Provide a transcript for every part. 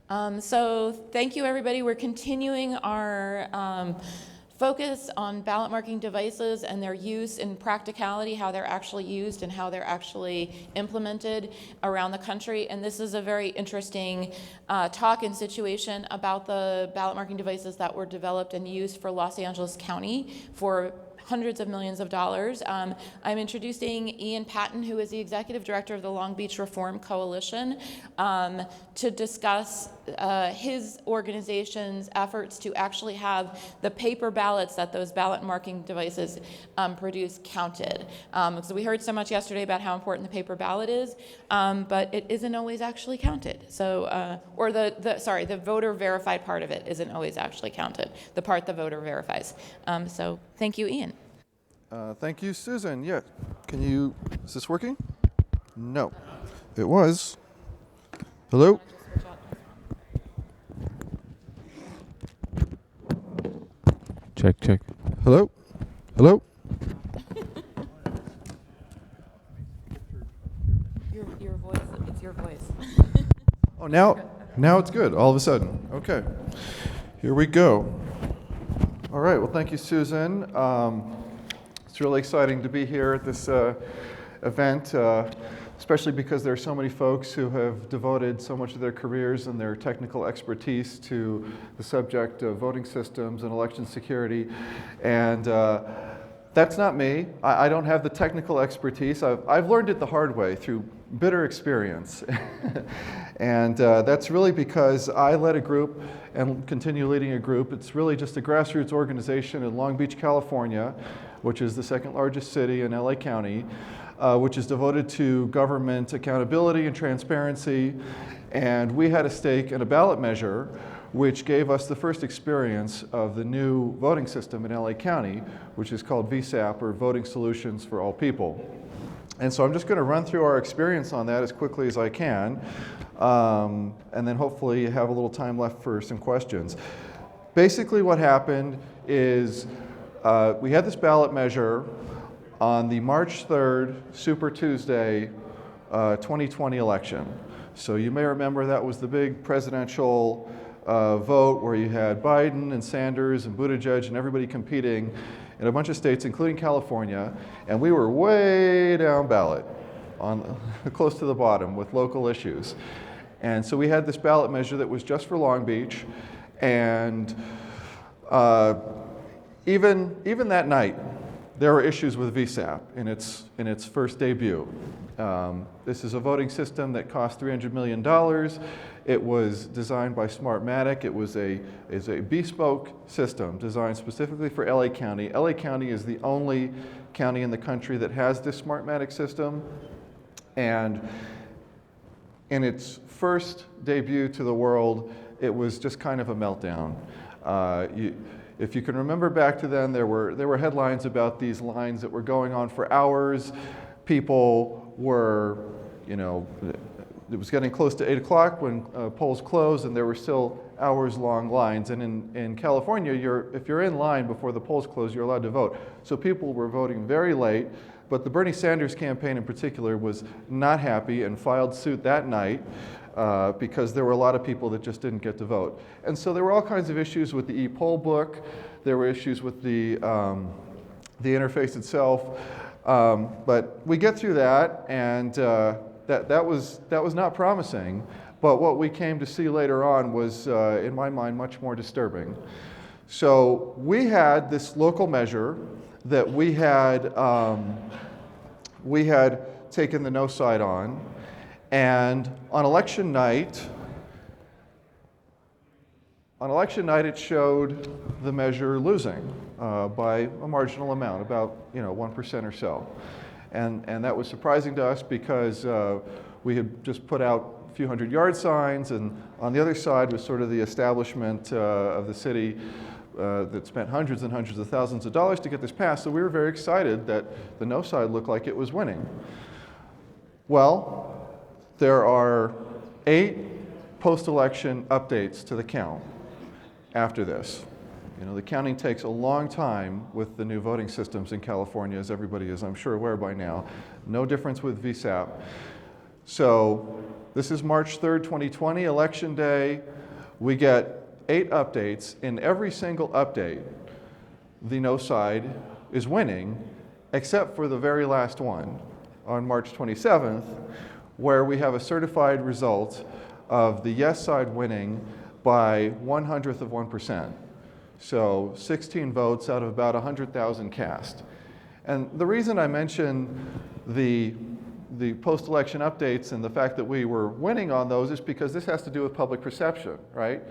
So thank you, everybody. We're continuing our focus on ballot marking devices and their use in practicality, how they're actually used and how they're actually implemented around the country. And this is a very interesting talk and situation about the ballot marking devices that were developed and used for Los Angeles County for hundreds of millions of dollars. I'm introducing Ian Patton, who is the executive director of the Long Beach Reform Coalition, to discuss his organization's efforts to actually have the paper ballots that those ballot marking devices produce counted. So we heard so much yesterday about how important the paper ballot is, but it isn't always actually counted. So, or the voter verified part of it isn't always actually counted, the part the voter verifies. So thank you, Ian. Thank you, Susan. Yeah, is this working? No, it was. Hello? Check, check. Hello? Hello? Your voice, it's your voice. Oh, now it's good, all of a sudden. Okay, here we go. All right, well, thank you, Susan. It's really exciting to be here at this event, especially because there are so many folks who have devoted so much of their careers and their technical expertise to the subject of voting systems and election security. And that's not me. I don't have the technical expertise. I've learned it the hard way through bitter experience. And that's really because I led a group and continue leading a group. It's really just a grassroots organization in Long Beach, California, which is the second largest city in LA County, which is devoted to government accountability and transparency. And we had a stake in a ballot measure which gave us the first experience of the new voting system in LA County, which is called VSAP, or Voting Solutions for All People. And so I'm just going to run through our experience on that as quickly as I can, and then hopefully have a little time left for some questions. Basically what happened is we had this ballot measure on the March 3rd, Super Tuesday, 2020 election. So you may remember that was the big presidential vote where you had Biden and Sanders and Buttigieg and everybody competing in a bunch of states, including California, and we were way down ballot, close to the bottom with local issues. And so we had this ballot measure that was just for Long Beach, and even that night, there were issues with VSAP in its first debut. This is a voting system that cost $300 million. It was designed by Smartmatic. It was a bespoke system designed specifically for LA County. LA County is the only county in the country that has this Smartmatic system. And in its first debut to the world, it was just kind of a meltdown. If you can remember back to then, there were headlines about these lines that were going on for hours. People were, it was getting close to 8 o'clock when polls closed, and there were still hours-long lines. And in California, if you're in line before the polls close, you're allowed to vote. So people were voting very late, but the Bernie Sanders campaign in particular was not happy and filed suit that night because there were a lot of people that just didn't get to vote. And so there were all kinds of issues with the e-poll book. There were issues with the interface itself. But we get through that, and that was not promising. But what we came to see later on was, in my mind, much more disturbing. So we had this local measure that we had taken the no side on, and on election night it showed the measure losing by a marginal amount, about 1% or so, and that was surprising to us because we had just put out a few hundred yard signs, and on the other side was sort of the establishment of the city that spent hundreds and hundreds of thousands of dollars to get this passed. So we were very excited that the no side looked like it was winning. Well, there are 8 post-election updates to the count after this. The counting takes a long time with the new voting systems in California, as everybody is, I'm sure, aware by now. No difference with VSAP. So This is March 3rd, 2020, Election Day. We get 8 updates. In every single update, the no side is winning, except for the very last one on March 27th, where we have a certified result of the yes side winning by 1/100%. So 16 votes out of about 100,000 cast. And the reason I mention the post-election updates and the fact that we were winning on those is because this has to do with public perception, right?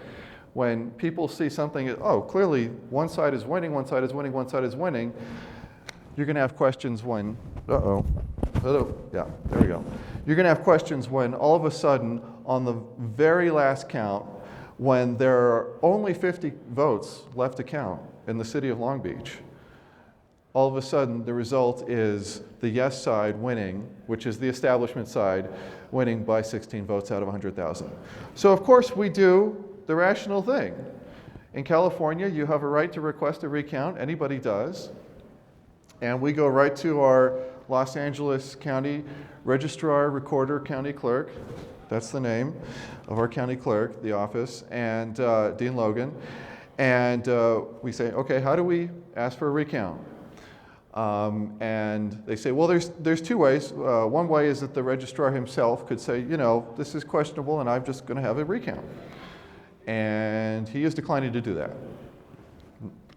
When people see something, oh, clearly one side is winning, one side is winning, one side is winning, you're going to have questions when, hello, yeah, there we go. You're going to have questions when all of a sudden, on the very last count, when there are only 50 votes left to count in the city of Long Beach, all of a sudden the result is the yes side winning, which is the establishment side, winning by 16 votes out of 100,000. So of course we do the rational thing. In California, you have a right to request a recount, anybody does. And we go right to our Los Angeles County Registrar, Recorder, County Clerk. That's the name of our county clerk, the office, and Dean Logan. And we say, okay, how do we ask for a recount? And they say, well, there's 2 ways. One way is that the registrar himself could say, you know, this is questionable and I'm just going to have a recount. And he is declining to do that.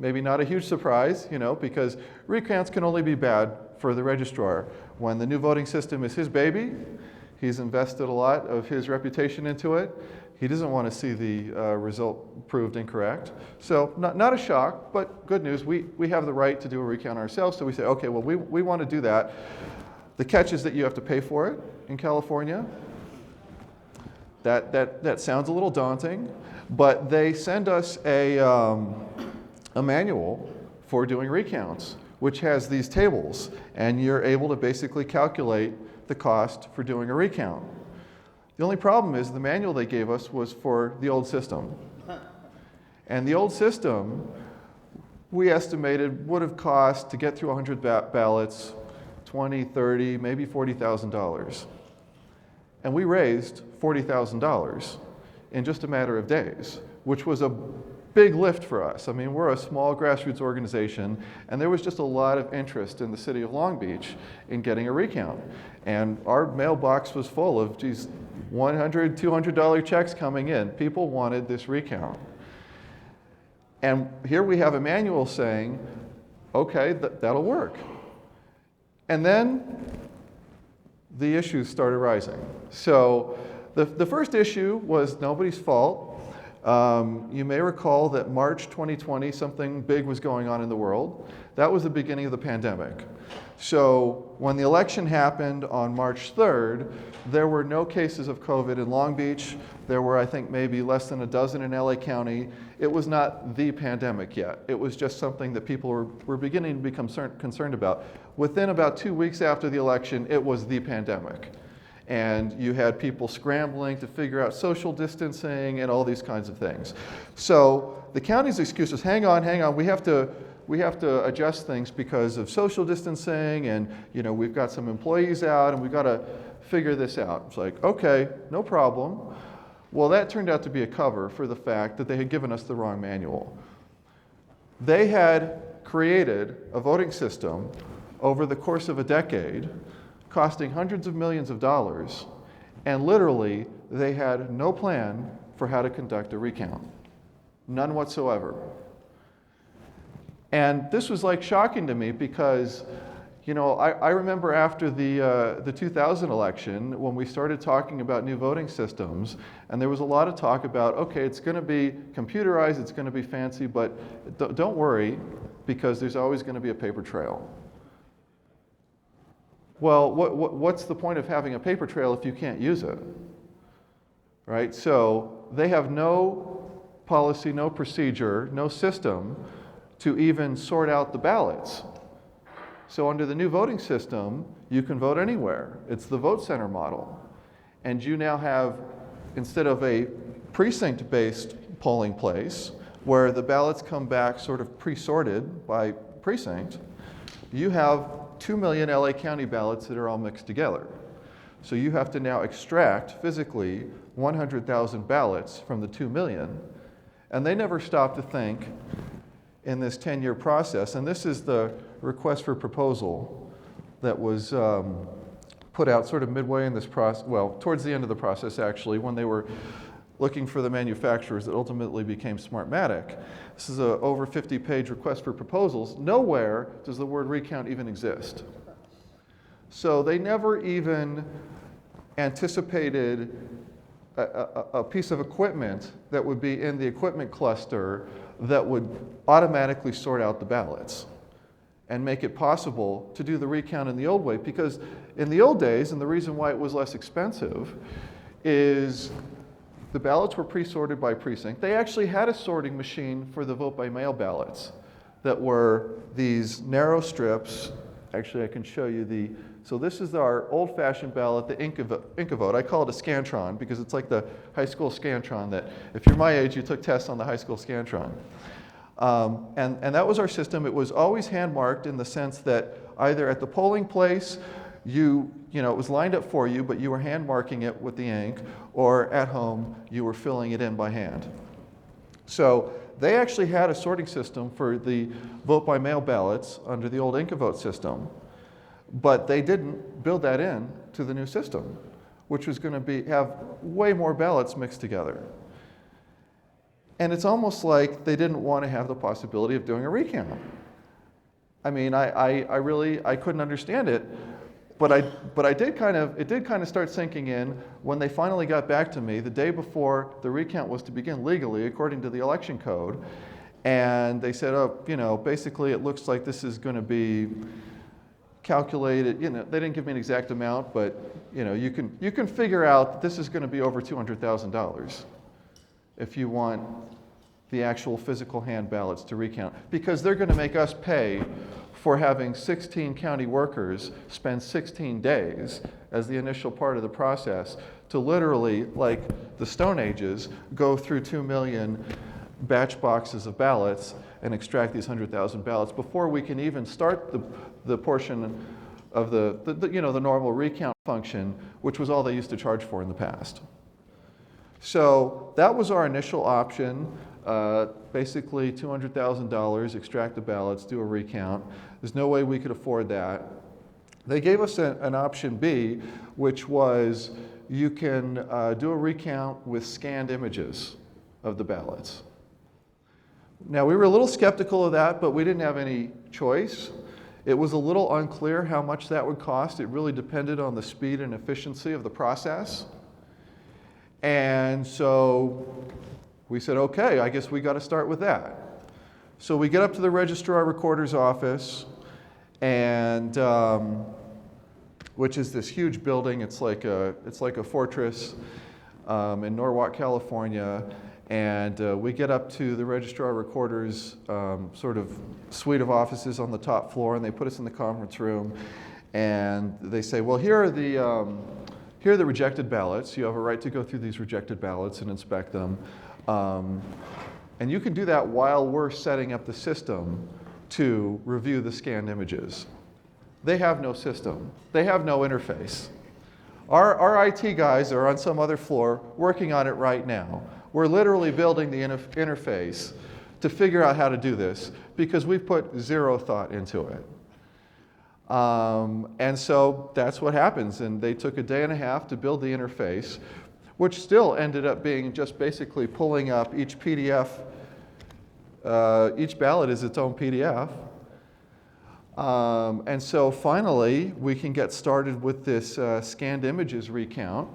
Maybe not a huge surprise, you know, because recounts can only be bad for the registrar. When the new voting system is his baby, he's invested a lot of his reputation into it. He doesn't want to see the result proved incorrect. So not a shock, but good news. We have the right to do a recount ourselves. So we say, okay, well, we want to do that. The catch is that you have to pay for it in California. That sounds a little daunting, but they send us a manual for doing recounts, which has these tables, and you're able to basically calculate the cost for doing a recount. The only problem is the manual they gave us was for the old system. And the old system, we estimated, would have cost to get through 100 ballots, $20, $30, maybe $40,000. And we raised $40,000 in just a matter of days, which was a big lift for us. I mean, we're a small grassroots organization, and there was just a lot of interest in the city of Long Beach in getting a recount. And our mailbox was full of, geez, $100, $200 checks coming in. People wanted this recount. And here we have a manual saying, okay, that'll work. And then the issues started rising. So the first issue was nobody's fault. You may recall that March 2020, something big was going on in the world. That was the beginning of the pandemic. So when the election happened on March 3rd, there were no cases of COVID in Long Beach. There were, I think, maybe less than a dozen in LA County. It was not the pandemic yet. It was just something that people were beginning to become concerned about. Within about 2 weeks after the election, it was the pandemic. And you had people scrambling to figure out social distancing and all these kinds of things. So the county's excuse was, hang on, we have to adjust things because of social distancing, and you know, we've got some employees out and we've got to figure this out. It's like, okay, no problem. Well, that turned out to be a cover for the fact that they had given us the wrong manual. They had created a voting system over the course of a decade costing hundreds of millions of dollars, and literally they had no plan for how to conduct a recount. None whatsoever. And this was like shocking to me because, you know, I remember after the 2000 election when we started talking about new voting systems, and there was a lot of talk about, okay, it's going to be computerized, it's going to be fancy, but don't worry because there's always going to be a paper trail. Well, what's the point of having a paper trail if you can't use it? Right? So they have no policy, no procedure, no system to even sort out the ballots. So under the new voting system, you can vote anywhere. It's the vote center model. And you now have, instead of a precinct-based polling place where the ballots come back sort of pre-sorted by precinct, you have 2 million LA County ballots that are all mixed together. So you have to now extract physically 100,000 ballots from the 2 million. And they never stopped to think in this 10-year process. And this is the request for proposal that was put out sort of midway in this process, well, towards the end of the process, actually, when they were looking for the manufacturers that ultimately became Smartmatic. This is a over 50-page request for proposals. Nowhere does the word recount even exist. So they never even anticipated a piece of equipment that would be in the equipment cluster that would automatically sort out the ballots and make it possible to do the recount in the old way. Because in the old days, and the reason why it was less expensive, is the ballots were pre-sorted by precinct. They actually had a sorting machine for the vote-by-mail ballots that were these narrow strips. Actually, I can show you the, so this is our old-fashioned ballot, the Incavote. I call it a Scantron because it's like the high school Scantron that, if you're my age, you took tests on the high school Scantron. And that was our system. It was always hand-marked in the sense that either at the polling place, it was lined up for you, but you were hand-marking it with the ink, or at home, you were filling it in by hand. So they actually had a sorting system for the vote-by-mail ballots under the old Incavote system, but they didn't build that in to the new system, which was going to have way more ballots mixed together. And it's almost like they didn't want to have the possibility of doing a recount. I mean, I couldn't understand it, but it did kind of start sinking in when they finally got back to me the day before the recount was to begin legally, according to the election code. And they said, basically it looks like this is going to be calculated. They didn't give me an exact amount, but you can figure out that this is going to be over $200,000 if you want the actual physical hand ballots to recount, because they're going to make us pay for having 16 county workers spend 16 days as the initial part of the process to literally, like the Stone Ages, go through 2 million batch boxes of ballots and extract these 100,000 ballots before we can even start the portion of the normal recount function, which was all they used to charge for in the past. So that was our initial option. Basically $200,000, extract the ballots, do a recount. There's no way we could afford that. They gave us an option B, which was you can do a recount with scanned images of the ballots. Now, we were a little skeptical of that, but we didn't have any choice. It was a little unclear how much that would cost. It really depended on the speed and efficiency of the process. And so we said, okay, I guess we got to start with that. So we get up to the registrar recorder's office, and which is this huge building. It's like a fortress in Norwalk, California. And we get up to the registrar recorder's sort of suite of offices on the top floor, and they put us in the conference room, and they say, well, here are the rejected ballots. You have a right to go through these rejected ballots and inspect them. And you can do that while we're setting up the system to review the scanned images. They have no system. They have no interface. Our IT guys are on some other floor working on it right now. We're literally building the interface to figure out how to do this because we've put zero thought into it. And so that's what happens. And they took a day and a half to build the interface, which still ended up being just basically pulling up each PDF. Each ballot is its own PDF. And so finally, we can get started with this scanned images recount.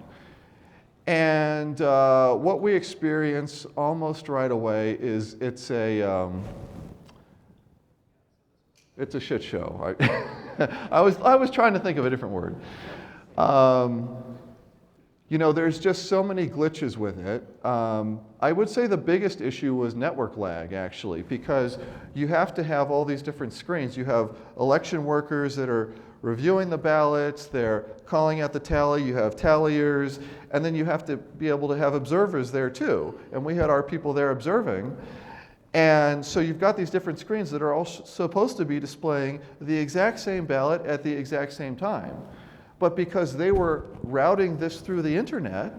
And what we experience almost right away is it's a shit show. I was trying to think of a different word. There's just so many glitches with it. I would say the biggest issue was network lag, actually, because you have to have all these different screens. You have election workers that are reviewing the ballots, they're calling out the tally, you have talliers, and then you have to be able to have observers there too. And we had our people there observing. And so you've got these different screens that are all supposed to be displaying the exact same ballot at the exact same time. But because they were routing this through the internet,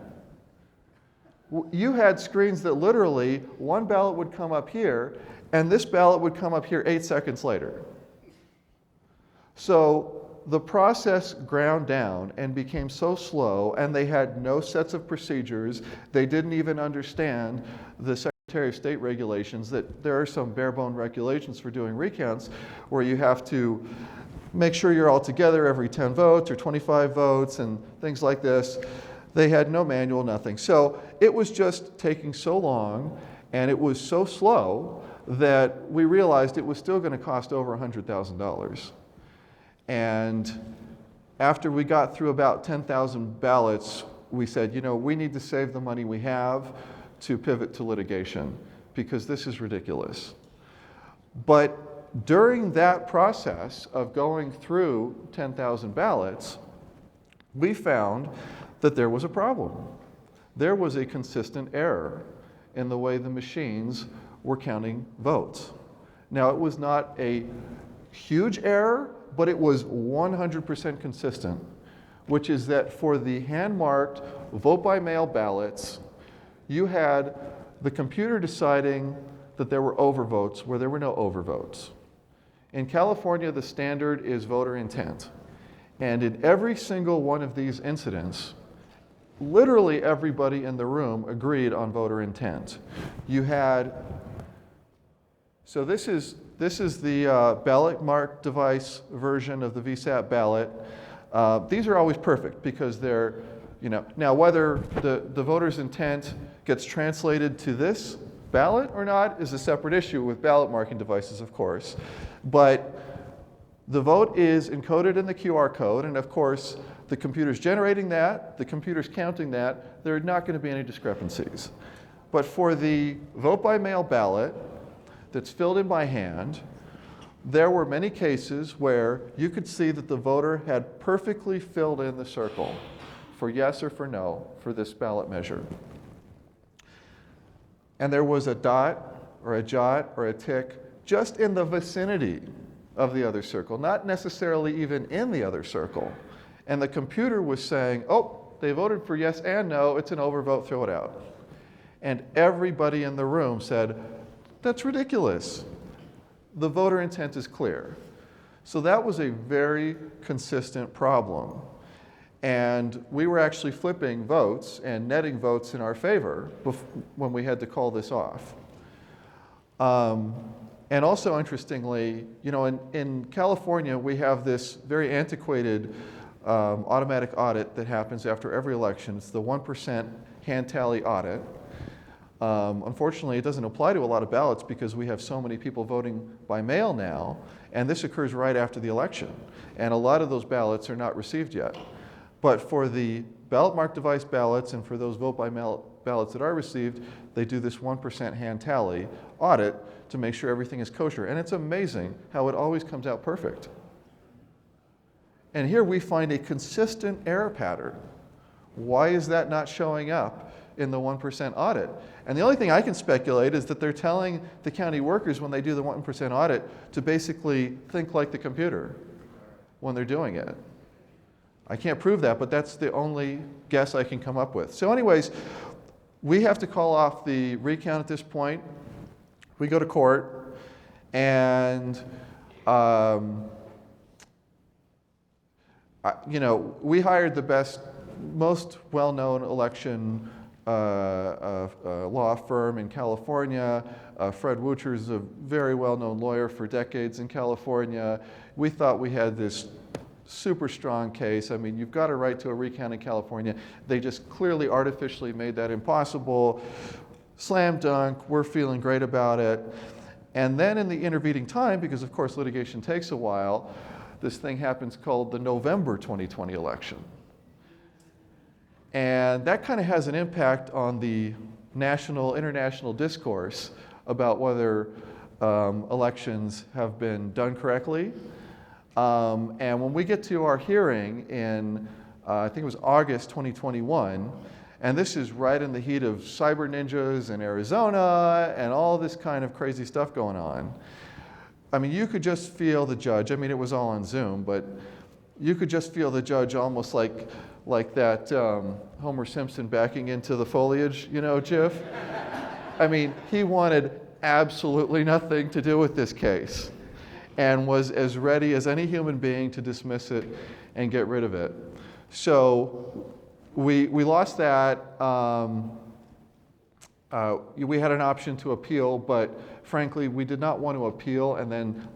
you had screens that literally one ballot would come up here, and this ballot would come up here 8 seconds later. So the process ground down and became so slow, and they had no sets of procedures. They didn't even understand the Secretary of State regulations, that there are some bare-bone regulations for doing recounts where you have to make sure you're all together every 10 votes or 25 votes and things like this. They had no manual, nothing. So it was just taking so long, and it was so slow that we realized it was still going to cost over $100,000. And after we got through about 10,000 ballots, we said, you know, we need to save the money we have to pivot to litigation, because this is ridiculous. But during that process of going through 10,000 ballots, we found that there was a problem. There was a consistent error in the way the machines were counting votes. Now, it was not a huge error, but it was 100% consistent, which is that for the hand-marked vote-by-mail ballots, you had the computer deciding that there were overvotes where there were no overvotes. In California, the standard is voter intent. And in every single one of these incidents, literally everybody in the room agreed on voter intent. You had, so this is the ballot mark device version of the VSAP ballot. These are always perfect because they're, you know, now whether the voter's intent gets translated to this ballot or not is a separate issue with ballot marking devices, of course. But the vote is encoded in the QR code, and of course, the computer's generating that, the computer's counting that, there are not going to be any discrepancies. But for the vote-by-mail ballot that's filled in by hand, there were many cases where you could see that the voter had perfectly filled in the circle for yes or for no for this ballot measure. And there was a dot or a jot or a tick just in the vicinity of the other circle, not necessarily even in the other circle. And the computer was saying, oh, they voted for yes and no, it's an overvote, throw it out. And everybody in the room said, that's ridiculous. The voter intent is clear. So that was a very consistent problem. And we were actually flipping votes and netting votes in our favor when we had to call this off. And also, interestingly, you know, in California, we have this very antiquated automatic audit that happens after every election. It's the 1% hand tally audit. Unfortunately, it doesn't apply to a lot of ballots because we have so many people voting by mail now, and this occurs right after the election. And a lot of those ballots are not received yet. But for the ballot mark device ballots and for those vote by mail ballots that are received, they do this 1% hand tally audit to make sure everything is kosher. And it's amazing how it always comes out perfect. And here we find a consistent error pattern. Why is that not showing up in the 1% audit? And the only thing I can speculate is that they're telling the county workers when they do the 1% audit to basically think like the computer when they're doing it. I can't prove that, but that's the only guess I can come up with. So anyways, we have to call off the recount at this point. We go to court, and you know, we hired the best, most well-known election law firm in California. Fred Wucher is a very well-known lawyer for decades in California. We thought we had this super strong case. I mean, you've got a right to a recount in California. They just clearly artificially made that impossible. Slam dunk, we're feeling great about it. And then in the intervening time, because of course litigation takes a while, this thing happens called the November 2020 election. And that kind of has an impact on the national, international discourse about whether elections have been done correctly. And when we get to our hearing in, I think it was August 2021, and this is right in the heat of cyber ninjas in Arizona and all this kind of crazy stuff going on. I mean, you could just feel the judge. I mean, it was all on Zoom, but you could just feel the judge almost like that Homer Simpson backing into the foliage, GIF. I mean, he wanted absolutely nothing to do with this case and was as ready as any human being to dismiss it and get rid of it. So we lost that. We had an option to appeal, but frankly, we did not want to appeal and then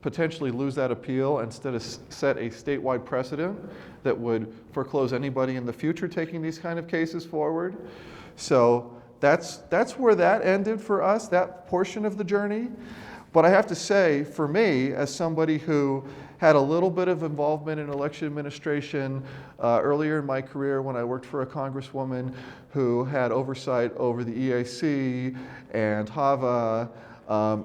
potentially lose that appeal, instead of set a statewide precedent that would foreclose anybody in the future taking these kind of cases forward. So that's where that ended for us, that portion of the journey. But I have to say, for me, as somebody who had a little bit of involvement in election administration earlier in my career when I worked for a congresswoman who had oversight over the EAC and HAVA,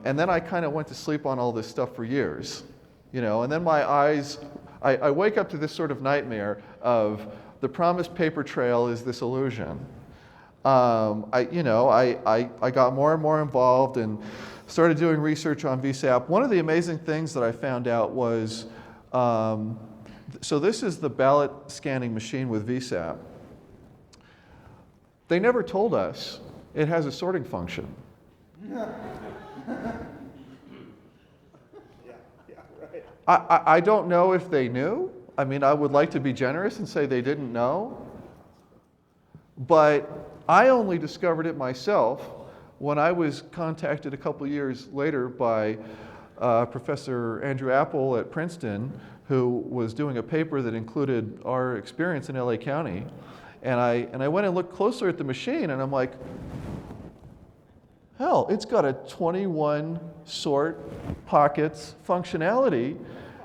and then I kind of went to sleep on all this stuff for years, and then my eyes, I wake up to this sort of nightmare of the promised paper trail is this illusion. I got more and more involved and started doing research on VSAP. One of the amazing things that I found out was, so this is the ballot scanning machine with VSAP. They never told us it has a sorting function. I don't know if they knew. I mean, I would like to be generous and say they didn't know. But I only discovered it myself when I was contacted a couple years later by Professor Andrew Apple at Princeton, who was doing a paper that included our experience in LA County. And I went and looked closer at the machine, and I'm like, hell, it's got a 21 sort pockets functionality.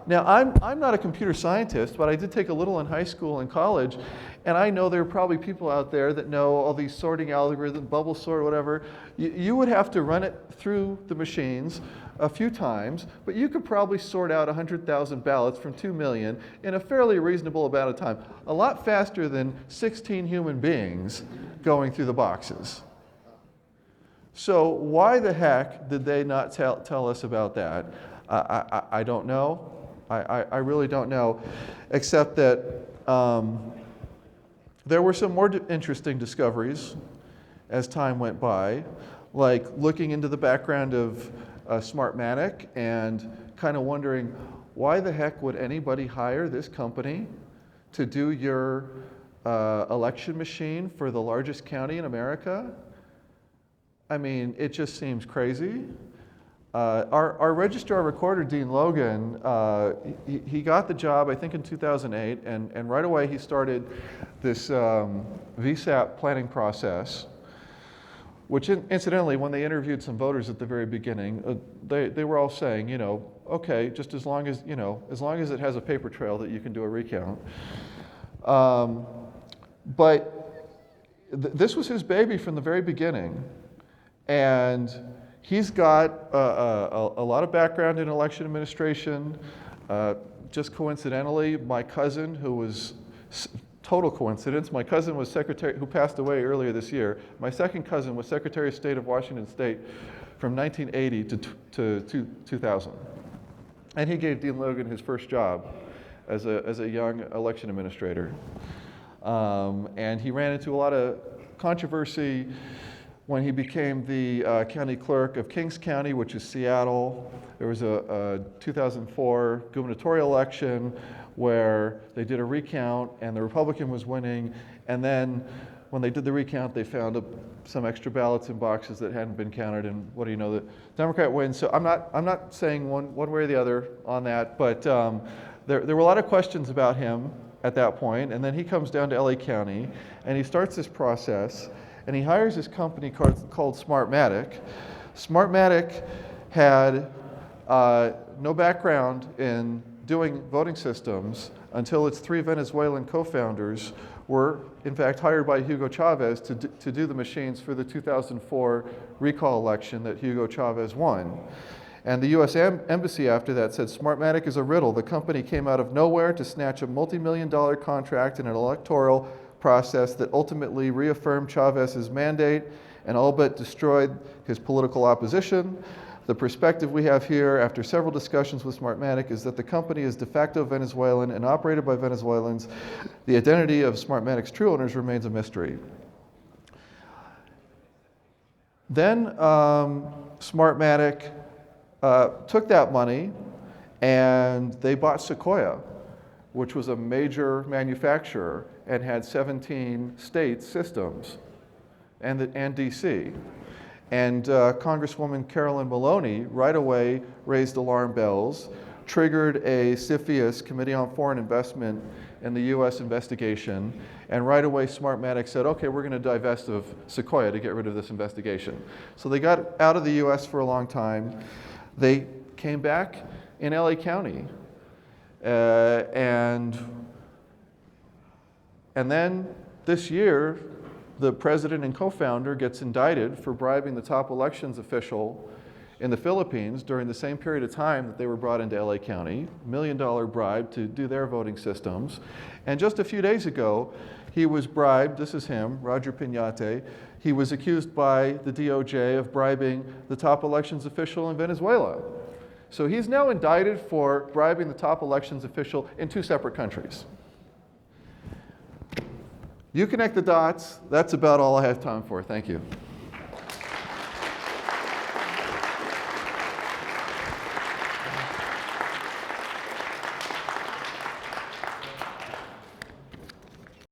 Now, I'm not a computer scientist, but I did take a little in high school and college, and I know there are probably people out there that know all these sorting algorithms, bubble sort, whatever. You would have to run it through the machines a few times, but you could probably sort out 100,000 ballots from 2 million in a fairly reasonable amount of time, a lot faster than 16 human beings going through the boxes. So why the heck did they not tell us about that? I don't know. I really don't know, except that there were some more interesting discoveries as time went by, like looking into the background of Smartmatic and kind of wondering, why the heck would anybody hire this company to do your election machine for the largest county in America? I mean, it just seems crazy. Our registrar recorder, Dean Logan, he got the job, I think, in 2008, and right away he started this VSAP planning process, which incidentally, when they interviewed some voters at the very beginning, they were all saying, okay, just as long as it has a paper trail that you can do a recount. But this was his baby from the very beginning, and he's got a lot of background in election administration. Just coincidentally, my cousin, who was total coincidence, my cousin was secretary, who passed away earlier this year. My second cousin was Secretary of State of Washington State from 1980 to 2000. And he gave Dean Logan his first job as a young election administrator. And he ran into a lot of controversy when he became the county clerk of Kings County, which is Seattle. There was a 2004 gubernatorial election where they did a recount and the Republican was winning, and then when they did the recount, they found some extra ballots in boxes that hadn't been counted, and what do you know, the Democrat wins. So I'm not saying one way or the other on that, but there were a lot of questions about him at that point, and then he comes down to LA County and he starts this process. And he hires this company called Smartmatic. Smartmatic had no background in doing voting systems until its 3 Venezuelan co-founders were, in fact, hired by Hugo Chavez to do the machines for the 2004 recall election that Hugo Chavez won. And the U.S. Embassy after that said, Smartmatic is a riddle. The company came out of nowhere to snatch a multi-million-dollar contract in an electoral process that ultimately reaffirmed Chavez's mandate and all but destroyed his political opposition. The perspective we have here after several discussions with Smartmatic is that the company is de facto Venezuelan and operated by Venezuelans. The identity of Smartmatic's true owners remains a mystery. Then Smartmatic took that money and they bought Sequoia, which was a major manufacturer and had 17 state systems and DC. And Congresswoman Carolyn Maloney right away raised alarm bells, triggered a CFIUS, Committee on Foreign Investment, in the US investigation, and right away Smartmatic said, okay, we're going to divest of Sequoia to get rid of this investigation. So they got out of the US for a long time. They came back in LA County. And then this year, the president and co-founder gets indicted for bribing the top elections official in the Philippines during the same period of time that they were brought into LA County, $1 million bribe to do their voting systems. And just a few days ago, he was bribed, this is him, Roger Piñate, he was accused by the DOJ of bribing the top elections official in Venezuela. So he's now indicted for bribing the top elections official in 2 separate countries. You connect the dots. That's about all I have time for. Thank you.